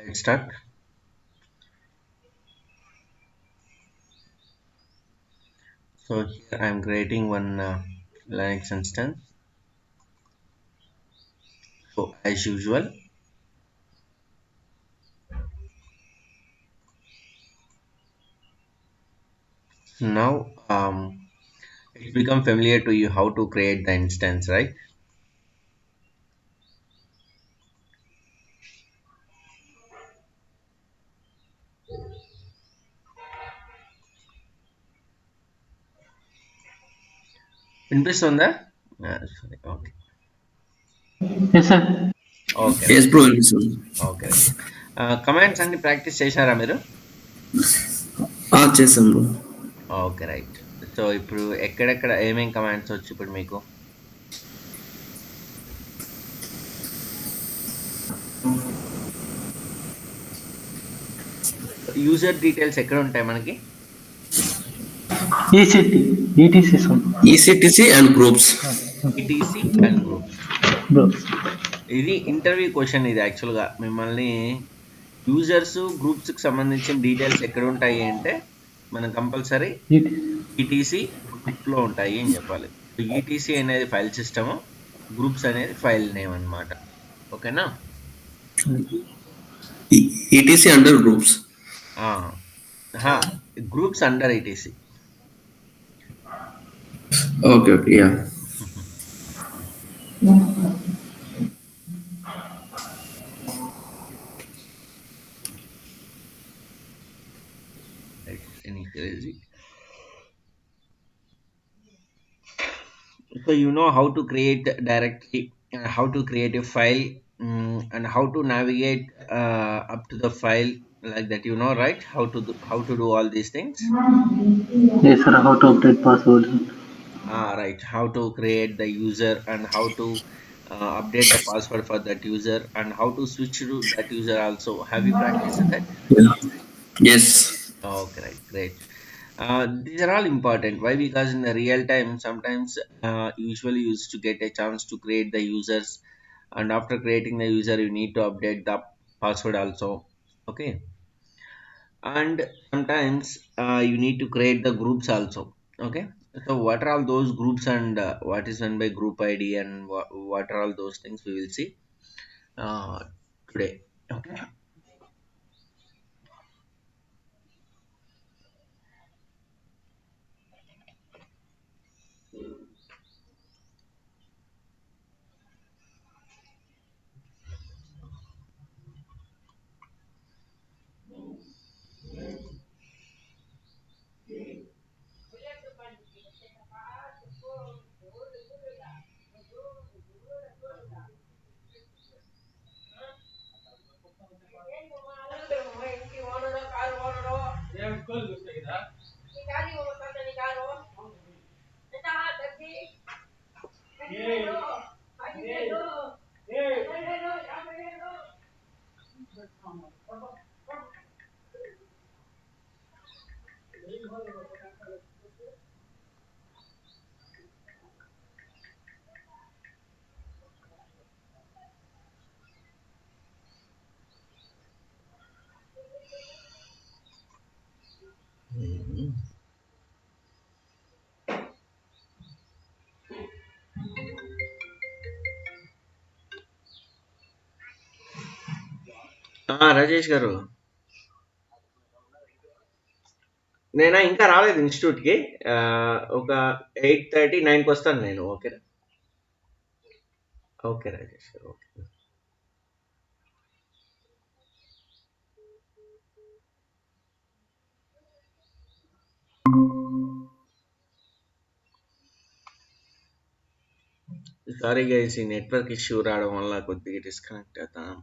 Let's start. So here I'm creating one Linux instance. So as usual, now it's become familiar to you how to create the instance, right? వినిపిస్తుందా? Sorry. Okay. Yes, sir. Okay, Yes, right. bro. Listen. Okay, right. Commands అన్ని practice చేశారా మీరు? చేసాం bro. Okay, right. So ఇప్పుడు ఎక్కడెక్కడ ఏమేం commands వచ్చు ఇప్పుడు మీకు? యూజర్ డీటెయిల్స్ ఎక్కడ ఉంటాయి మనకి? ECT, ETC sound. ECTC and groups. ETC and groups. Bro, ఇది ఇంటర్వ్యూ క్వశ్చన్ ఇది యాక్చువల్‌గా. మిమ్మల్ని యూజర్స్, గ్రూప్స్‌కి సంబంధించిన డీటెయిల్స్ ఎక్కడ ఉంటాయి అంటే, మనం కంపల్సరీ ETC. ఈటీసీ గ్రూప్‌లో ఉంటాయి అని చెప్పాలి. ఈటీసీ అనేది ఫైల్ సిస్టము. గ్రూప్స్ అనేది ఫైల్ నేమ్ అన్నమాట. ఓకేనా? ETC under groups. ఆ! అహా! Groups under ETC. Okay, okay, yeah. Initialize. So you know how to create directory, how to create a file, and how to navigate up to the file like that. You know, right? How to do all these things. Yes, sir. How to update password? Right. How to create the user and how to update the password for that user and how to switch to that user also. Have you practiced that? Yeah. Yes. Okay, right, great. These are all important. Why? Because in the real time, sometimes usually you used to get a chance to create the users, and after creating the user, you need to update the password also. Okay, and sometimes you need to create the groups also. Okay, so what are all those groups and what is done by group ID and what are all those things we will see uh, today. Okay. Mhm. Rajesh గారు, నేనా ఇంకా రాలేదు ఇన్‌స్టిట్యూట్‌కి. ఒక 8:30, 9కి వస్తాను నేను. ఓకేనా? ఓకే రాజేష్ గారు. ఓకే. సారీ గైస్, ఈ నెట్వర్క్ ఇష్యూ రావడం వల్ల కొద్దిగా డిస్కనెక్ట్ అవుతాం.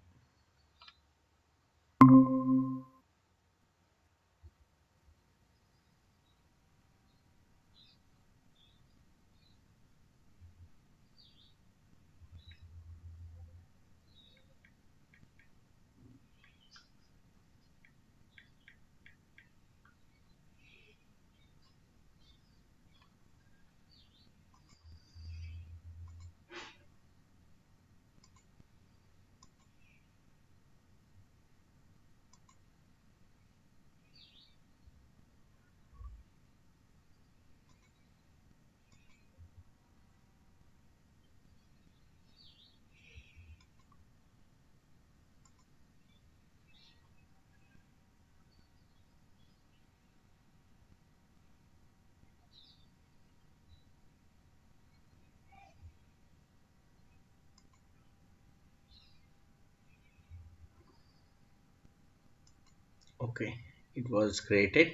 Okay, it was created.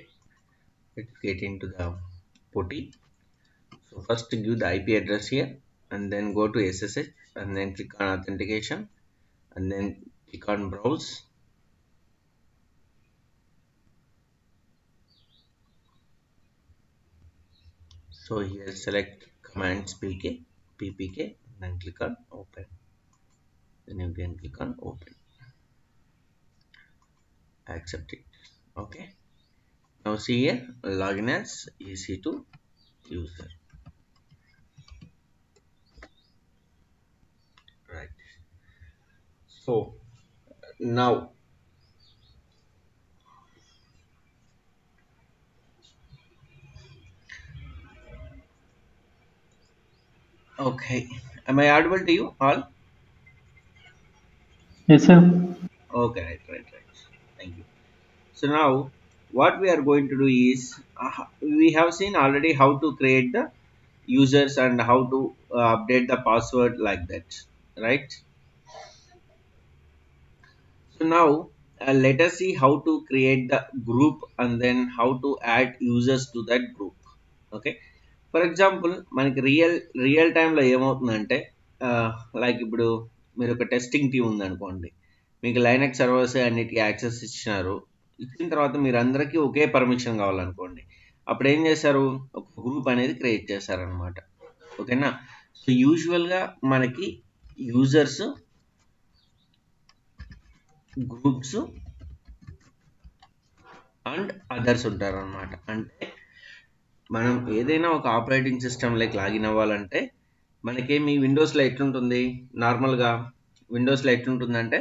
Let's get into the putty. So first give the IP address here, and then go to SSH, and then click on authentication, and then click on browse. So here select commands ppk, and then click on open. Then you can click on open, accept it. Okay, now see here login as EC2 user. Right. So now, okay, am I audible to you all? Yes, sir. Okay, right. Thank you. So now what we are going to do is we have seen already how to create the users and how to update the password like that, right? So now let us see how to create the group and then how to add users to that group. Okay. For example మనకి real టైంలో ఏమవుతుందంటే like ఇప్పుడు మీరు ఒక testing team ఉందనుకోండి, మీకు Linux servers అన్నిటికీ access ఇచ్చినారు. ఇచ్చిన తర్వాత మీరు అందరికీ ఒకే పర్మిషన్ కావాలనుకోండి, అప్పుడు ఏం చేస్తారు, ఒక గ్రూప్ అనేది క్రియేట్ చేస్తారనమాట. ఓకేనా? సో యూజువల్గా మనకి యూజర్స్, గ్రూప్స్ అండ్ అదర్స్ ఉంటారనమాట. అంటే మనం ఏదైనా ఒక ఆపరేటింగ్ సిస్టమ్లోకి లాగిన్ అవ్వాలంటే మనకేమి విండోస్లో ఎట్లుంటుంది, నార్మల్గా విండోస్లో ఎట్లుంటుందంటే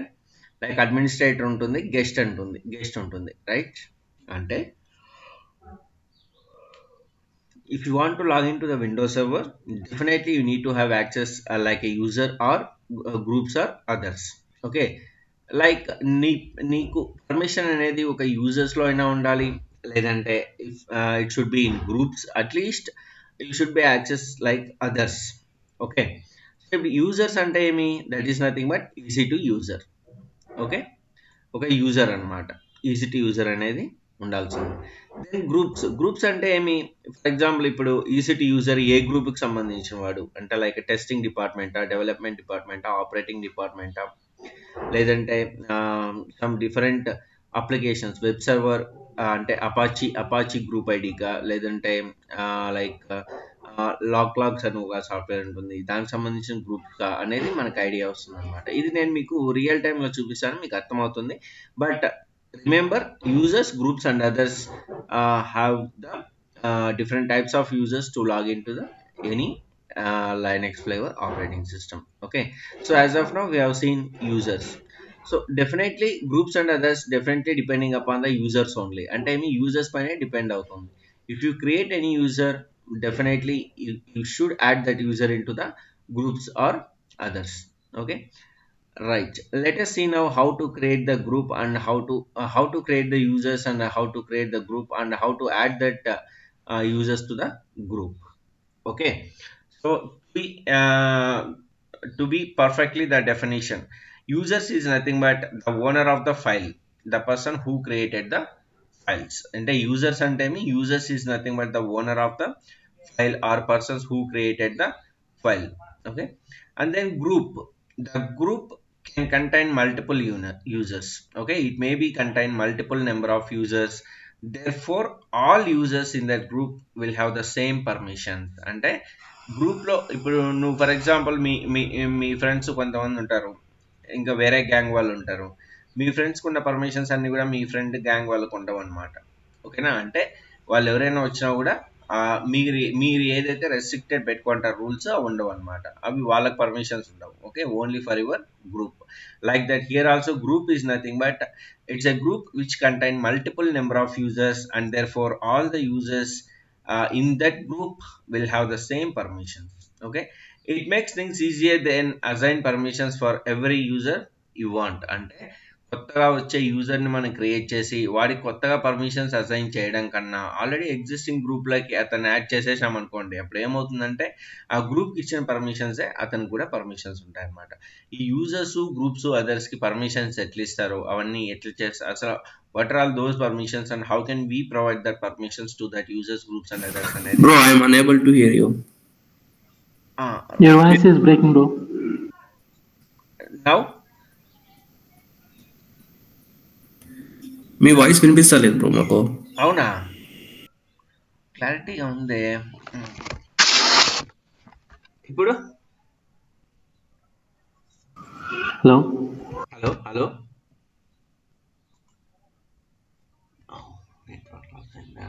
లైక్ అడ్మినిస్ట్రేటర్ ఉంటుంది, గెస్ట్ ఉంటుంది, రైట్? అంటే if you want to log into the Windows server, definitely you need to have access like a user or groups or others. Okay, like నీకు పర్మిషన్ అనేది ఒక యూజర్స్లో అయినా ఉండాలి, లేదంటే it should be in groups, at least it should be access like others. Okay, so ఇప్పుడు users అంటే ఏమి, that is nothing but easy to user. Okay, ఒక యూజర్ అనమాట, ఈజీ టు యూజర్ అనేది ఉండాల్సింది. దెన్ గ్రూప్స్ అంటే ఏమి, ఫర్ ఎగ్జాంపుల్ ఇప్పుడు ఈజీ టు యూజర్ ఏ గ్రూప్కి సంబంధించిన వాడు అంటే లైక్ టెస్టింగ్ డిపార్ట్మెంటా, డెవలప్మెంట్ డిపార్ట్మెంటా, ఆపరేటింగ్ డిపార్ట్మెంటా, లేదంటే some different applications, web server అంటే అపాచీ గ్రూప్ ఐడికా, లేదంటే లైక్ లాగ్స్ అని ఒక సాఫ్ట్వేర్ ఉంటుంది, దానికి సంబంధించిన గ్రూప్స్ అనేది మనకు ఐడియా వస్తుంది అనమాట. ఇది నేను మీకు రియల్ టైంలో చూపిస్తాను, మీకు అర్థమవుతుంది. But remember, users, groups and others have the different types of users to log into the any Linux flavor operating system. Okay, so as of now we have seen users. So definitely groups and others definitely depending upon the users only, and I mean users pine depend అవుతుంది. If you create any user, definitely you should add that user into the groups or others. Okay, right, let us see now how to create the group and how to create the users and how to create the group and how to add that users to the group. Okay, so to be perfectly the definition, users is nothing but the owner of the file, the person who created the files. And the users and me, users is nothing but the owner of the file or persons who created the file. Okay, and then the group can contain multiple users. Okay, it may be contain multiple number of users, therefore all users in that group will have the same permissions. అంటే group లో ఇప్పుడు నువ్వు for example me me me friends కొంతమంది ఉంటారు, ఇంకా వేరే gang వాళ్ళు ఉంటారు. మీ ఫ్రెండ్స్కి ఉన్న పర్మిషన్స్ అన్ని కూడా మీ ఫ్రెండ్ గ్యాంగ్ వాళ్ళకు ఉండవు అనమాట. ఓకేనా? అంటే వాళ్ళు ఎవరైనా వచ్చినా కూడా మీరు ఏదైతే రెస్ట్రిక్టెడ్ పెట్టుకుంటారు రూల్స్ అవి ఉండవు అనమాట, అవి వాళ్ళకి పర్మిషన్స్ ఉండవు. Okay, only for your group. Like that here also group is nothing but it's a group which contain multiple number of users, and therefore all the users in that group will have the same permissions. Okay, it makes things easier than assign permissions for every user you want. అంటే కొత్తగా వచ్చే యూజర్‌ని మనం create చేసి, వాడికి కొత్తగా permissions assign చేయడం కన్నా, already existing గ్రూప్‌లోకి అతన్ని యాడ్ చేసేసామనుకోండి. అప్పుడేమవుతుందంటే, ఆ గ్రూప్‌కి ఇచ్చిన పర్మిషన్సే అతనికి కూడా పర్మిషన్స్ ఉంటాయన్నమాట. ఈ యూజర్స్, గ్రూప్స్, అదర్స్‌కి పర్మిషన్స్ ఎట్లిస్తారో, అవన్నీ ఎట్లా చేస్తారు, అసలు what are all those permissions and how can we provide that permissions to that users, groups and others అనేది Bro, I am unable to hear you. ఆ! Your voice is breaking, bro. Now మీ voice వినిపిస్తలేదు bro మాకు. అవునా? క్లారిటీగా ఉందే. Hmm. ఇప్పుడు? Hello? Hello! Hello! Network loss అయిందా?